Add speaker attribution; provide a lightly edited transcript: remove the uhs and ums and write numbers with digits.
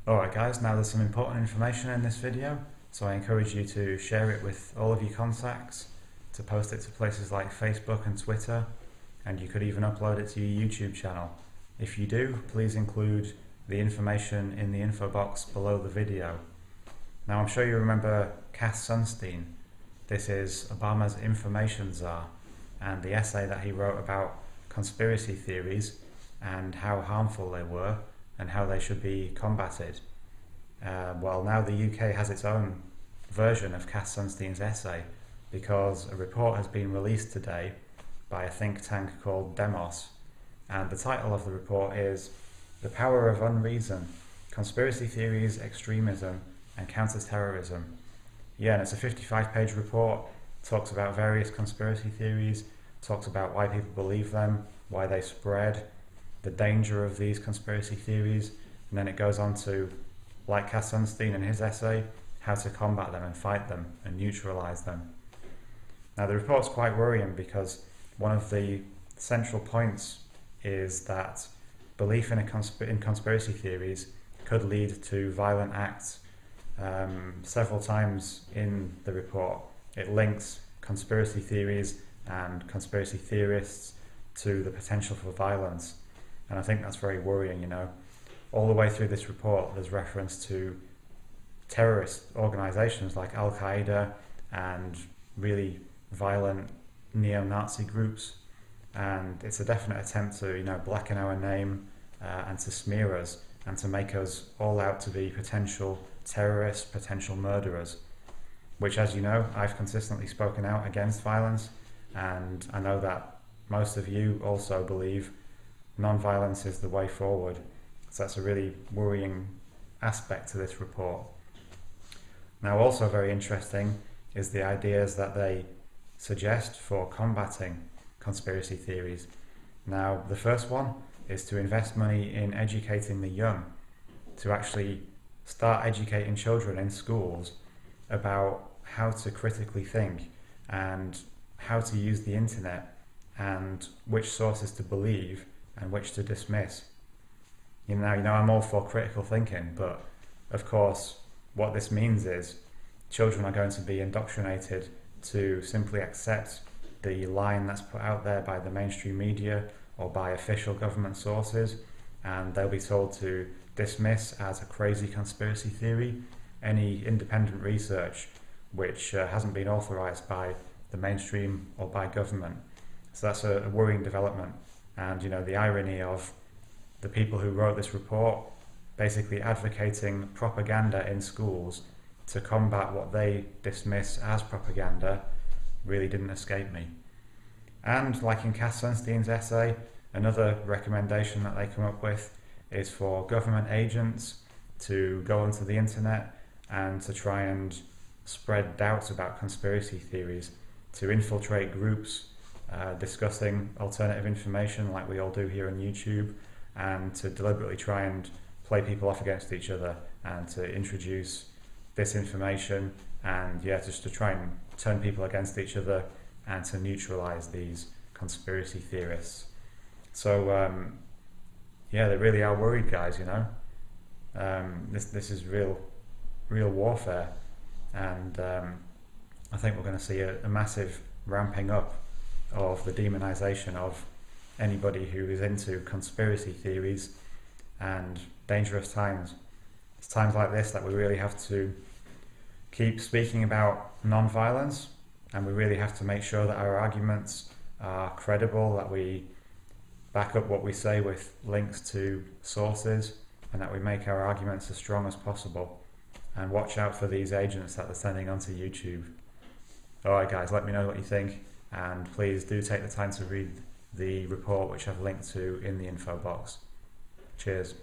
Speaker 1: Alright guys, now there's some important information in this video, so I encourage you to share it with all of your contacts, to post it to places like Facebook and Twitter, and you could even upload it to your YouTube channel. If you do, please include the information in the info box below the video. Now I'm sure you remember Cass Sunstein. This is Obama's information czar, and the essay that he wrote about conspiracy theories and how harmful they were and how they should be combated. Well, now the UK has its own version of Cass Sunstein's essay because a report has been released today by a think tank called Demos, and the title of the report is The Power of Unreason, Conspiracy Theories, Extremism and Counter-terrorism. Yeah, and it's a 55-page report, talks about various conspiracy theories, talks about why people believe them, why they spread, the danger of these conspiracy theories, and then it goes on to, like Cass Sunstein in his essay, how to combat them and fight them and neutralise them. Now the report's quite worrying because one of the central points is that belief in conspiracy theories could lead to violent acts. Several times in the report it links conspiracy theories and conspiracy theorists to the potential for violence. And I think that's very worrying, you know. All the way through this report there's reference to terrorist organisations like Al-Qaeda and really violent neo-Nazi groups, and it's a definite attempt to, you know, blacken our name and to smear us and to make us all out to be potential terrorists, potential murderers, which, as you know, I've consistently spoken out against violence, and I know that most of you also believe non-violence is the way forward. So that's a really worrying aspect to this report. Now also very interesting is the ideas that they suggest for combating conspiracy theories. Now the first one is to invest money in educating the young, to actually start educating children in schools about how to critically think and how to use the internet and which sources to believe and which to dismiss. You know, I'm all for critical thinking, but of course what this means is children are going to be indoctrinated to simply accept the line that's put out there by the mainstream media or by official government sources, and they'll be told to dismiss as a crazy conspiracy theory any independent research which hasn't been authorised by the mainstream or by government. So that's a worrying development. And you know, the irony of the people who wrote this report basically advocating propaganda in schools to combat what they dismiss as propaganda really didn't escape me. And like in Cass Sunstein's essay, another recommendation that they come up with is for government agents to go onto the internet and to try and spread doubts about conspiracy theories, to infiltrate groups discussing alternative information like we all do here on YouTube, and to deliberately try and play people off against each other and to introduce disinformation and just to try and turn people against each other and to neutralize these conspiracy theorists. So they really are worried, guys, you know. This is real warfare, and I think we're going to see a massive ramping up of the demonization of anybody who is into conspiracy theories, and dangerous times. It's times like this that we really have to keep speaking about non-violence, and we really have to make sure that our arguments are credible, that we back up what we say with links to sources, and that we make our arguments as strong as possible. And watch out for these agents that they're sending onto YouTube. Alright guys, let me know what you think, and please do take the time to read the report which I've linked to in the info box. Cheers.